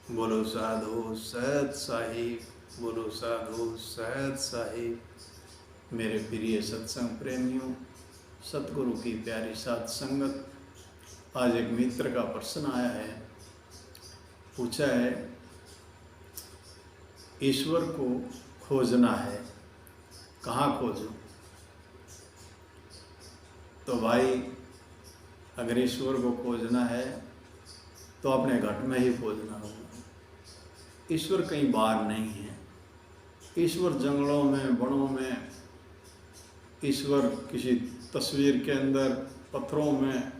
बोलो साधु सत साहिब, बोलो साधु सत साहिब। मेरे प्रिय सत्संग प्रेमियों, सतगुरु की प्यारी साथ संगत। आज एक मित्र का प्रश्न आया है, पूछा है ईश्वर को खोजना है, कहाँ खोजूं? तो भाई, अगर ईश्वर को खोजना है तो अपने घट में ही खोजना होगा। ईश्वर कहीं बाहर नहीं है। ईश्वर जंगलों में, वनों में, ईश्वर किसी तस्वीर के अंदर, पत्थरों में,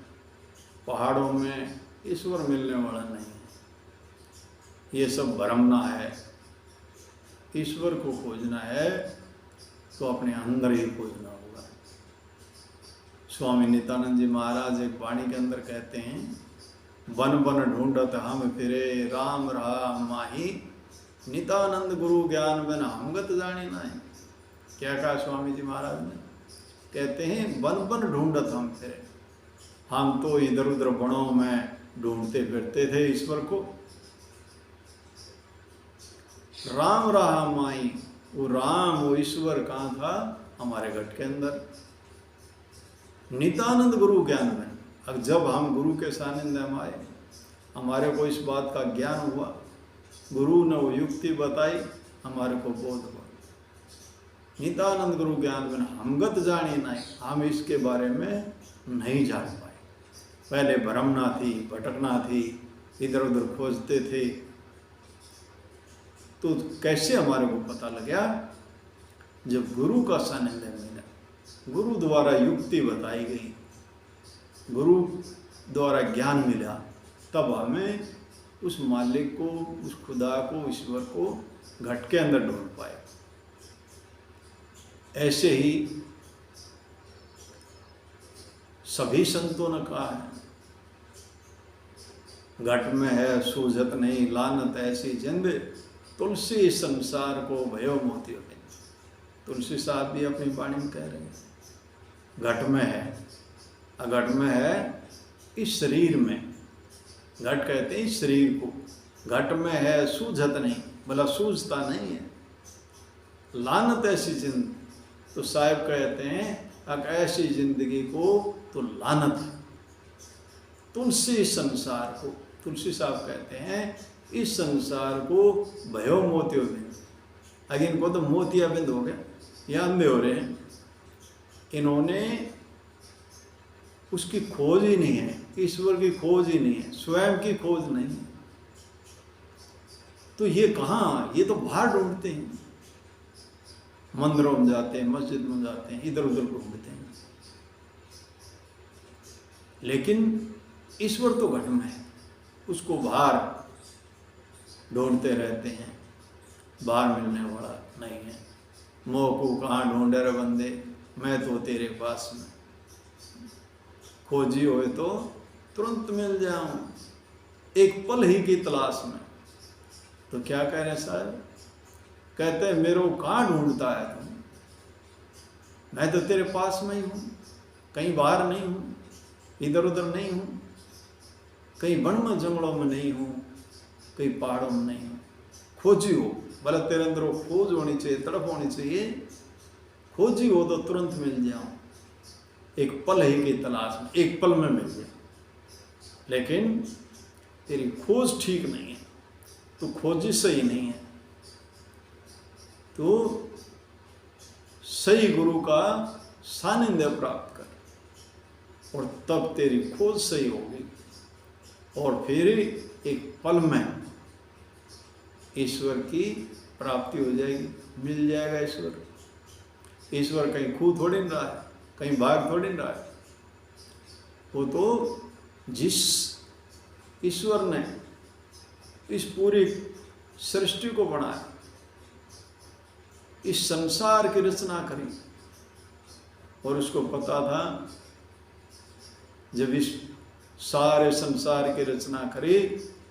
पहाड़ों में ईश्वर मिलने वाला नहीं है। ये सब भ्रमना है। ईश्वर को खोजना है तो अपने अंदर ही खोजना होगा। स्वामी नित्यानंद जी महाराज एक वाणी के अंदर कहते हैं, वन वन ढूंढत हम फिरे, राम रहा माही, नित्यानंद गुरु ज्ञान बिन हमगत जानी नहीं। क्या कहा स्वामी जी महाराज ने? कहते हैं वन वन ढूंढत हम फिरे। हम तो इधर उधर वनों में ढूंढते फिरते थे ईश्वर को। राम रहा माई, वो राम, वो ईश्वर कहाँ था? हमारे घट के अंदर। नित्यानंद गुरु ज्ञान में, अब जब हम गुरु के सानिध्य में आए, हमारे को इस बात का ज्ञान हुआ, गुरु ने वो युक्ति बताई, हमारे को बोध हुआ। नित्यानंद गुरु ज्ञान में हमगत जानी नहीं, हम इसके बारे में नहीं जान पाए। पहले भ्रमना थी, भटकना थी, इधर उधर खोजते थे। तो कैसे हमारे को पता लगा? जब गुरु का सानिध्य मिला, गुरु द्वारा युक्ति बताई गई, गुरु द्वारा ज्ञान मिला, तब हमें उस मालिक को, उस खुदा को, ईश्वर को घट के अंदर ढूंढ पाए। ऐसे ही सभी संतों ने कहा है, घट में है सूझत नहीं, लानत ऐसी जिंद, तुलसी संसार को भयो मोतियो बिन। तुलसी साहब भी अपनी वाणी में कह रहे हैं, घट में है, घट में है इस शरीर में। घट कहते हैं इस शरीर को, घट में है सूझत नहीं, भला सूझता नहीं है। लानत ऐसी जिंद, तो साहब कहते हैं अब ऐसी जिंदगी को तो लानत है। तुलसी संसार को, तुलसी साहब कहते हैं इस संसार को भयो मोतियो बिंद। अगर इनको तो मोतिया बिंद हो गया, ये अंधे हो रहे हैं। इन्होंने उसकी खोज ही नहीं है, ईश्वर की खोज ही नहीं है, स्वयं की खोज नहीं है। तो ये कहाँ? ये तो बाहर ढूंढते हैं, मंदिरों में जाते हैं, मस्जिद में जाते हैं, इधर उधर ढूंढते हैं। लेकिन ईश्वर तो घट में है, उसको बाहर ढूंढते रहते हैं, बाहर मिलने वाला नहीं है। मोह को कहाँ ढूंढे रे बंदे, मैं तो तेरे पास में, खोजी होए तो तुरंत मिल जाऊं, एक पल ही की तलाश में। तो क्या कह रहे हैं साहब? कहते हैं मेरे को कहाँ ढूंढता है तुम, मैं तो तेरे पास में ही हूँ, कहीं बाहर नहीं हूँ, इधर उधर नहीं हूँ, कहीं वन में जंगलों में नहीं हूँ, कहीं पहाड़ों में नहीं हूँ। खोजी हो, भला तेरे अंदर वो खोज होनी चाहिए, तड़प होनी चाहिए। खोजी हो तो तुरंत मिल जाऊं, एक पल ही की तलाश में, एक पल में मिल जाए। लेकिन तेरी खोज ठीक नहीं है, तो खोजी सही नहीं है। तो सही गुरु का सानिध्य प्राप्त कर, और तब तेरी खोज सही होगी, और फिर एक पल में ईश्वर की प्राप्ति हो जाएगी, मिल जाएगा ईश्वर। ईश्वर कहीं खू थोड़ी न रहा है, कहीं बाहर थोड़ी न रहा है। वो तो जिस ईश्वर ने इस पूरी सृष्टि को बनाया, इस संसार की रचना करी, और उसको पता था जब इस सारे संसार की रचना करी,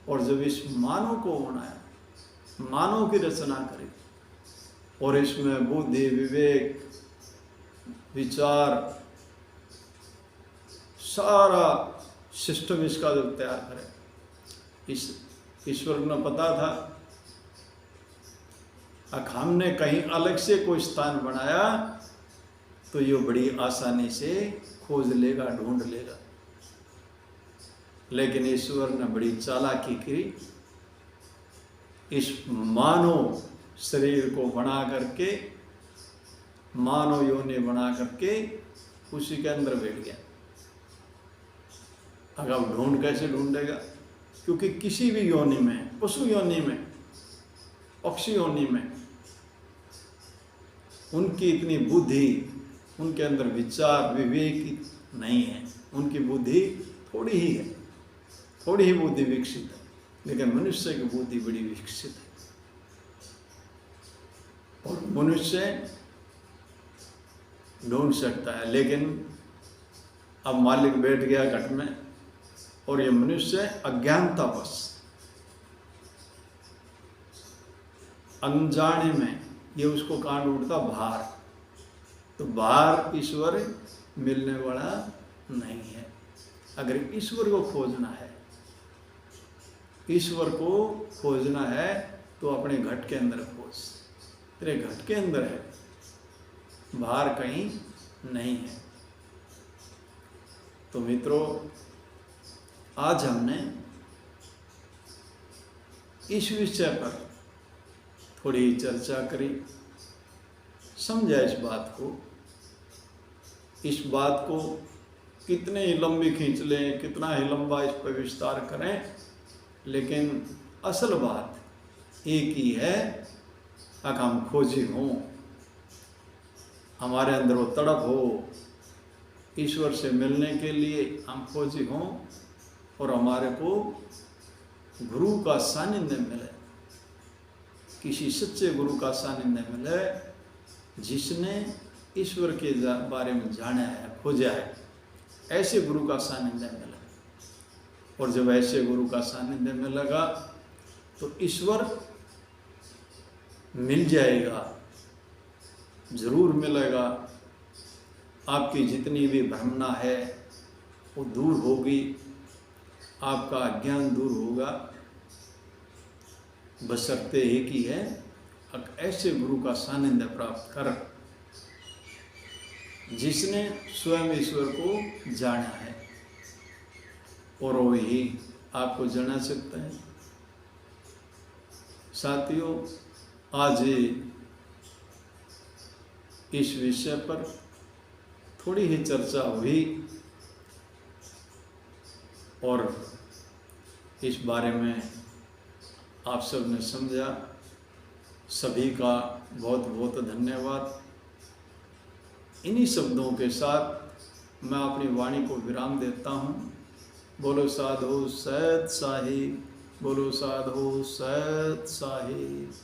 और जब इस मानव को बनाया, मानव की रचना करी, और इसमें बुद्धि, विवेक, विचार, सारा सिस्टम इसका जब तैयार करें, इस ईश्वर को पता था। हमने कहीं अलग से कोई स्थान बनाया तो ये बड़ी आसानी से खोज लेगा, ढूंढ लेगा। लेकिन ईश्वर ने बड़ी चालाकी की, इस मानव शरीर को बना करके, मानव योनि बना करके उसी के अंदर बैठ गया। अगर अब ढूंढ कैसे ढूंढेगा? क्योंकि किसी भी योनि में, पशु योनि में, पक्षी योनि में, उनकी इतनी बुद्धि, उनके अंदर विचार विवेक नहीं है। उनकी बुद्धि थोड़ी ही है, थोड़ी ही बुद्धि विकसित है। लेकिन मनुष्य की बुद्धि बड़ी विकसित है। और मनुष्य ढूंढ सकता है। लेकिन अब मालिक बैठ गया घट में, और ये मनुष्य अज्ञानतावश, अनजाने में ये उसको कांड उठता भार। तो भार ईश्वर मिलने वाला नहीं है। अगर ईश्वर को खोजना है, ईश्वर को खोजना है तो अपने घट के अंदर खोज। तेरे घट के अंदर है, बाहर कहीं नहीं है। तो मित्रों, आज हमने इस विषय पर थोड़ी चर्चा करी, समझा इस बात को। इस बात को कितने ही लंबी खींच लें, कितना ही लंबा इस पर विस्तार करें, लेकिन असल बात एक ही है। अगर हम खोजी हों, हमारे अंदर वो तड़प हो, ईश्वर से मिलने के लिए हम खोजी हों, और हमारे को गुरु का सानिध्य मिले, किसी सच्चे गुरु का सानिध्य मिले, जिसने ईश्वर के बारे में जाना है, खोजा है, ऐसे गुरु का सानिध्य मिले। और जब ऐसे गुरु का सानिध्य मिलेगा तो ईश्वर मिल जाएगा, जरूर मिलेगा। आपकी जितनी भी भ्रमना है वो दूर होगी, आपका अज्ञान दूर होगा। बशर्ते एक ही है, ऐसे गुरु का सानिध्य प्राप्त कर, जिसने स्वयं ईश्वर को जाना है, और वो ही आपको जाना सकता है। साथियों, आज इस विषय पर थोड़ी ही चर्चा हुई, और इस बारे में आप सब ने समझा। सभी का बहुत बहुत धन्यवाद। इन्हीं शब्दों के साथ मैं अपनी वाणी को विराम देता हूँ। बोलो साधु सत साहिब, बोलो साधु सत साहिब।